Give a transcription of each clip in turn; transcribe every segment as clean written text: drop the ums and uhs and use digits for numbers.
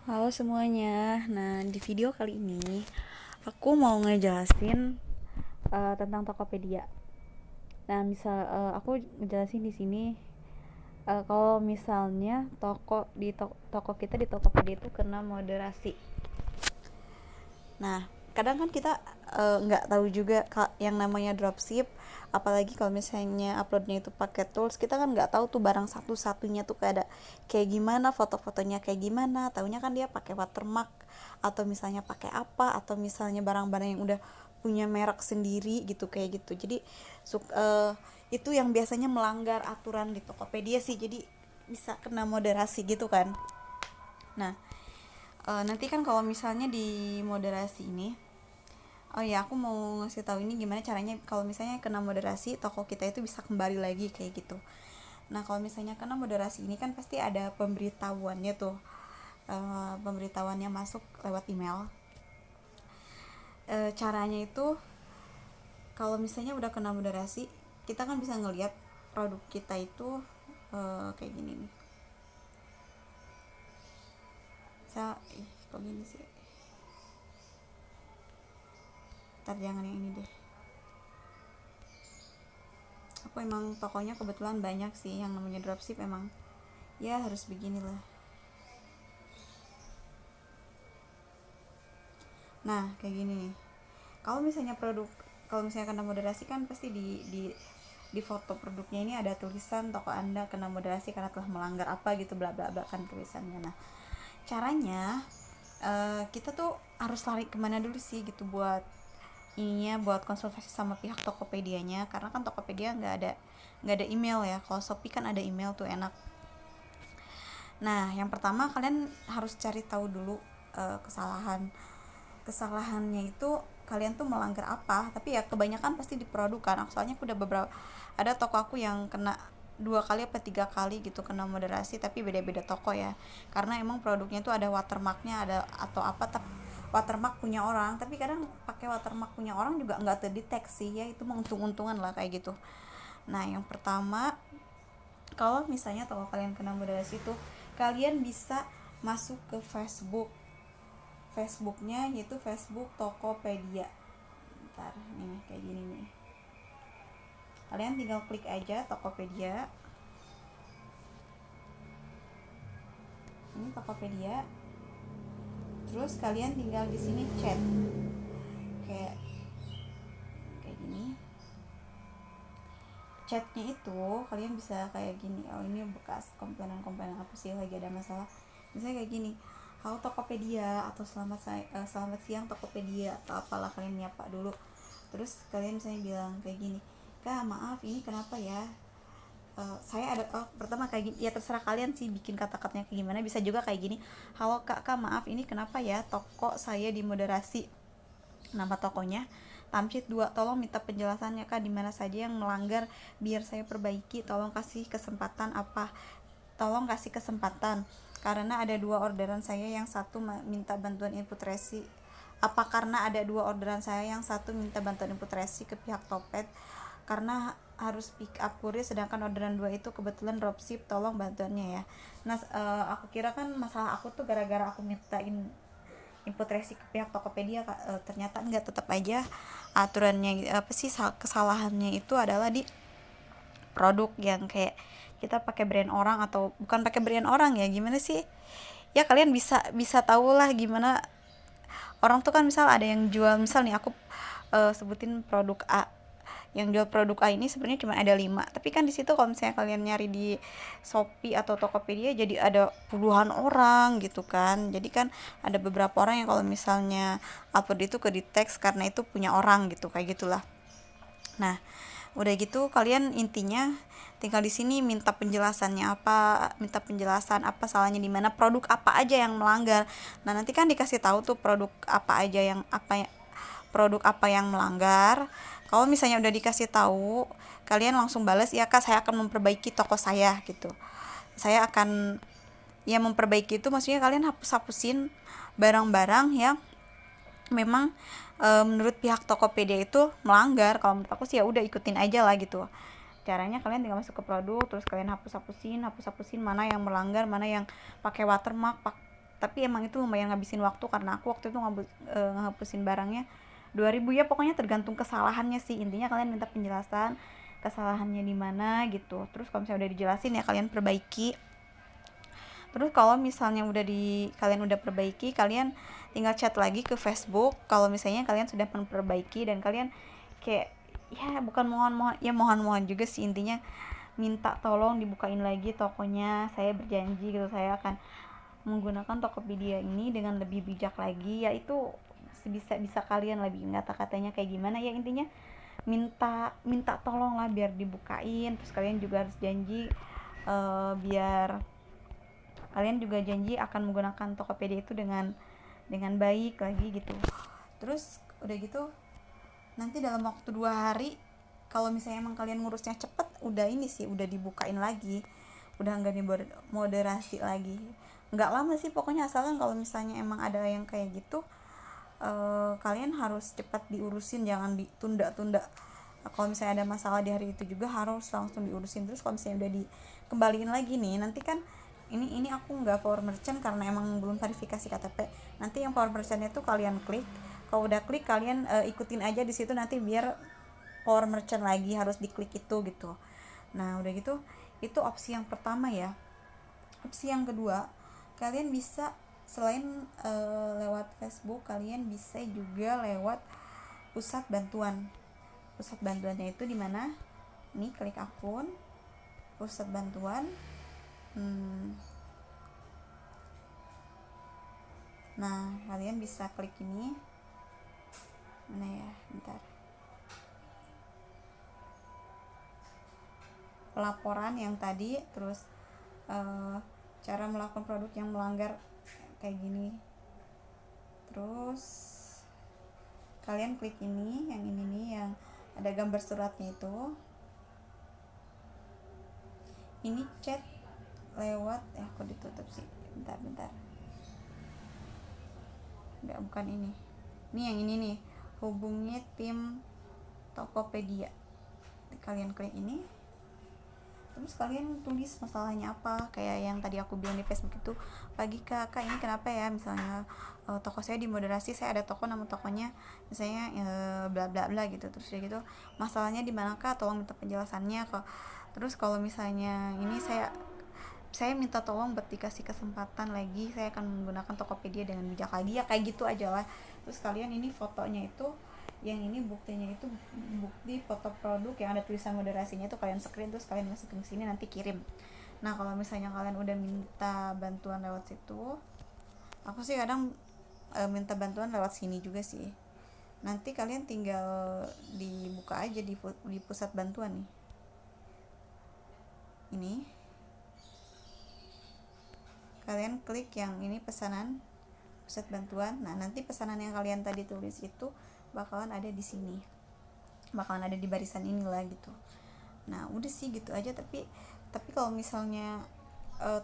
Halo semuanya. Nah, di video kali ini aku mau ngejelasin tentang Tokopedia. Nah, aku ngejelasin di sini kalau misalnya toko kita di Tokopedia itu kena moderasi. Nah, kadang kan kita nggak tahu juga yang namanya dropship, apalagi kalau misalnya uploadnya itu pakai tools, kita kan nggak tahu tuh barang satu-satunya tuh kayak gimana, foto-fotonya kayak gimana. Taunya kan dia pakai watermark atau misalnya pakai apa, atau misalnya barang-barang yang udah punya merek sendiri gitu, kayak gitu. Jadi itu yang biasanya melanggar aturan di Tokopedia sih, jadi bisa kena moderasi gitu kan. Nah, nanti kan kalau misalnya di moderasi ini, oh ya, aku mau ngasih tahu ini gimana caranya kalau misalnya kena moderasi toko kita itu bisa kembali lagi kayak gitu. Nah, kalau misalnya kena moderasi ini kan pasti ada pemberitahuannya tuh. Pemberitahuannya masuk lewat email. Caranya itu kalau misalnya udah kena moderasi, kita kan bisa ngelihat produk kita itu kayak gini nih. Kok gini sih? Ntar jangan yang ini deh. Aku emang tokonya kebetulan banyak sih yang namanya dropship, emang ya harus beginilah. Nah, kayak gini nih. Kalau misalnya kena moderasi kan pasti di foto produknya ini ada tulisan toko Anda kena moderasi karena telah melanggar apa gitu, bla bla bla kan tulisannya. Nah, caranya kita tuh harus lari kemana dulu sih gitu buat konsultasi sama pihak Tokopedia-nya, karena kan Tokopedia nggak ada email ya. Kalau Shopee kan ada email tuh, enak. Nah, yang pertama kalian harus cari tahu dulu kesalahannya itu, kalian tuh melanggar apa. Tapi ya kebanyakan pasti di produk kan. Soalnya aku udah ada toko aku yang kena 2 kali apa 3 kali gitu kena moderasi, tapi beda-beda toko ya, karena emang produknya tuh ada watermarknya, ada atau apa, watermark punya orang, tapi kadang pakai watermark punya orang juga nggak terdeteksi ya, itu menguntung-untungan lah kayak gitu. Nah, yang pertama, kalau misalnya toko kalian kena moderasi itu, kalian bisa masuk ke Facebooknya, yaitu Facebook Tokopedia. Ntar nih kayak gini nih, kalian tinggal klik aja Tokopedia. Ini Tokopedia, terus kalian tinggal di sini chat kayak gini. Chatnya itu kalian bisa kayak gini, oh ini bekas komponen apa sih, lagi ada masalah, misalnya kayak gini, halo Tokopedia, atau selamat siang Tokopedia, atau apalah, kalian nyapa dulu. Terus kalian misalnya bilang kayak gini, Kak maaf ini kenapa ya, saya ada, pertama kayak gini ya, terserah kalian sih bikin kata-katanya kayak gimana. Bisa juga kayak gini, halo kak maaf ini kenapa ya toko saya dimoderasi, nama tokonya Tamcit 2, tolong minta penjelasannya kak, di mana saja yang melanggar biar saya perbaiki, tolong kasih kesempatan karena ada 2 orderan saya, yang satu minta bantuan input resi apa karena ada 2 orderan saya, yang satu minta bantuan input resi ke pihak Topet karena harus pick up kurir, sedangkan orderan 2 itu kebetulan dropship, tolong bantuannya ya. Nah, aku kira kan masalah aku tuh gara-gara aku mintain input resi ke pihak Tokopedia, ternyata enggak, tetap aja aturannya apa sih, kesalahannya itu adalah di produk yang kayak kita pakai brand orang, atau bukan pakai brand orang ya, gimana sih ya, kalian bisa bisa tahu lah gimana orang tuh kan. Misal ada yang jual, misal nih aku sebutin produk A, yang jual produk A ini sebenarnya cuma ada 5, tapi kan di situ kalau misalnya kalian nyari di Shopee atau Tokopedia jadi ada puluhan orang gitu kan. Jadi kan ada beberapa orang yang kalau misalnya upload itu ke detect karena itu punya orang gitu, kayak gitulah. Nah, udah gitu kalian intinya tinggal di sini minta minta penjelasan apa salahnya di mana, produk apa aja yang melanggar. Nah, nanti kan dikasih tahu tuh produk apa yang melanggar. Kalau misalnya udah dikasih tahu, kalian langsung balas, ya kak saya akan memperbaiki toko saya gitu. Saya akan ya memperbaiki itu, maksudnya kalian hapusin barang-barang yang memang menurut pihak Tokopedia itu melanggar. Kalau menurut aku sih ya udah ikutin aja lah gitu. Caranya kalian tinggal masuk ke produk, terus kalian hapus-hapusin mana yang melanggar, mana yang pakai watermark, tapi emang itu lumayan ngabisin waktu karena aku waktu itu ngehapusin barangnya 2000 ya, pokoknya tergantung kesalahannya sih. Intinya kalian minta penjelasan kesalahannya di mana gitu, terus kalau misalnya udah dijelasin ya kalian perbaiki. Terus kalau misalnya kalian udah perbaiki, kalian tinggal chat lagi ke Facebook kalau misalnya kalian sudah memperbaiki, dan kalian kayak ya bukan mohon juga sih, intinya minta tolong dibukain lagi tokonya, saya berjanji gitu saya akan menggunakan Tokopedia ini dengan lebih bijak lagi, yaitu sebisa kalian lebih, kata-katanya kayak gimana ya, intinya minta tolong lah biar dibukain. Terus kalian juga harus janji biar kalian juga janji akan menggunakan Tokopedia itu dengan baik lagi gitu. Terus udah gitu nanti dalam waktu 2 hari, kalau misalnya emang kalian ngurusnya cepet, udah dibukain lagi, udah nggak dimoderasi lagi. Nggak lama sih pokoknya, asalkan kalau misalnya emang ada yang kayak gitu, kalian harus cepat diurusin, jangan ditunda-tunda. Kalau misalnya ada masalah di hari itu juga harus langsung diurusin. Terus kalau misalnya udah dikembaliin lagi nih, nanti kan ini aku nggak power merchant karena emang belum verifikasi KTP. Nanti yang power merchantnya tuh kalian klik, kalau udah klik kalian ikutin aja di situ, nanti biar power merchant lagi harus diklik itu gitu. Nah udah gitu, itu opsi yang pertama ya. Opsi yang kedua, kalian bisa selain lewat Facebook, kalian bisa juga lewat pusat bantuan. Pusat bantuannya itu di mana? Nih klik akun pusat bantuan. Nah kalian bisa klik ini, mana ya, bentar, pelaporan yang tadi, terus cara melakukan produk yang melanggar kayak gini. Terus kalian klik ini, yang ini nih, yang ada gambar suratnya itu. Ini chat lewat aku ditutup sih, bentar nggak, bukan ini yang ini nih, hubungi tim Tokopedia. Kalian klik ini, terus kalian tulis masalahnya apa, kayak yang tadi aku bilang di Facebook itu, pagi kak ini kenapa ya, misalnya toko saya dimoderasi, saya ada toko nama tokonya misalnya bla bla bla gitu. Terus ya gitu, masalahnya di mana kak, tolong minta penjelasannya kok. Terus kalau misalnya ini saya minta tolong buat dikasih kesempatan lagi, saya akan menggunakan Tokopedia dengan bijak lagi, ya kayak gitu aja lah. Terus kalian ini fotonya itu, yang ini buktinya itu bukti foto produk yang ada tulisan moderasinya itu kalian screen, terus kalian masukin sini, nanti kirim. Nah kalau misalnya kalian udah minta bantuan lewat situ, aku sih kadang minta bantuan lewat sini juga sih. Nanti kalian tinggal dibuka aja di pusat bantuan nih, ini kalian klik yang ini, pesanan pusat bantuan. Nah nanti pesanan yang kalian tadi tulis itu bakalan ada di sini, bakalan ada di barisan inilah gitu. Nah udah sih gitu aja. Tapi kalau misalnya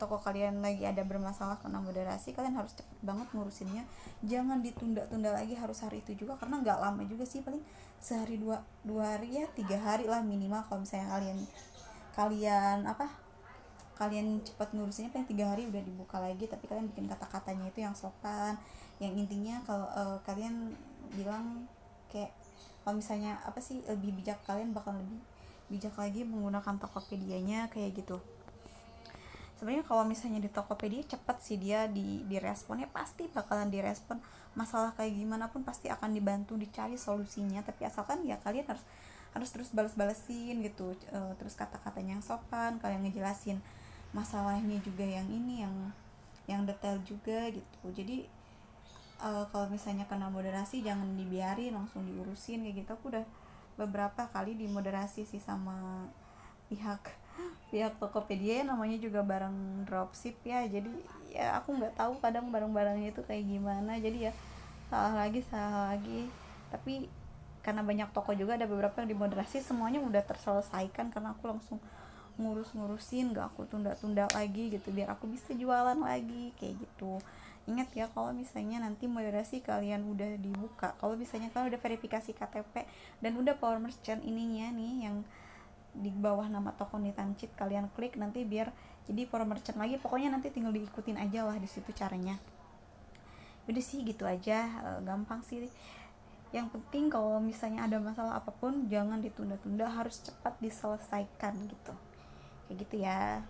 toko kalian lagi ada bermasalah kena moderasi, kalian harus cepet banget ngurusinnya, jangan ditunda-tunda lagi harus hari itu juga, karena nggak lama juga sih, paling sehari dua hari ya, 3 hari lah minimal. Kalau misalnya kalian cepat ngurusinnya, paling 3 hari udah dibuka lagi. Tapi kalian bikin kata-katanya itu yang sopan, yang intinya kalau kalian bilang kayak, kalau misalnya lebih bijak, kalian bakal lebih bijak lagi menggunakan Tokopedia-nya kayak gitu. Sebenarnya kalau misalnya di Tokopedia cepet sih dia diresponnya, pasti bakalan direspon. Masalah kayak gimana pun pasti akan dibantu dicari solusinya, tapi asalkan ya kalian harus terus balesin gitu. Terus kata-katanya yang sopan, kalian ngejelasin masalahnya juga yang ini, yang detail juga gitu. Jadi kalau misalnya kena moderasi jangan dibiarin, langsung diurusin kayak gitu. Aku udah beberapa kali dimoderasi sih sama pihak Tokopedia, namanya juga barang dropship ya, jadi ya aku nggak tahu kadang barang-barangnya itu kayak gimana, jadi ya salah lagi. Tapi karena banyak toko juga, ada beberapa yang dimoderasi, semuanya udah terselesaikan karena aku langsung ngurusin, gak aku tunda-tunda lagi gitu, biar aku bisa jualan lagi kayak gitu. Ingat ya, kalau misalnya nanti moderasi kalian udah dibuka, kalau misalnya kalian udah verifikasi KTP dan udah power merchant ininya nih, yang di bawah nama toko Nitan Cheat, kalian klik nanti biar jadi power merchant lagi. Pokoknya nanti tinggal diikutin aja lah di situ caranya. Udah sih gitu aja, gampang sih. Yang penting kalau misalnya ada masalah apapun jangan ditunda-tunda, harus cepat diselesaikan gitu, kayak gitu ya.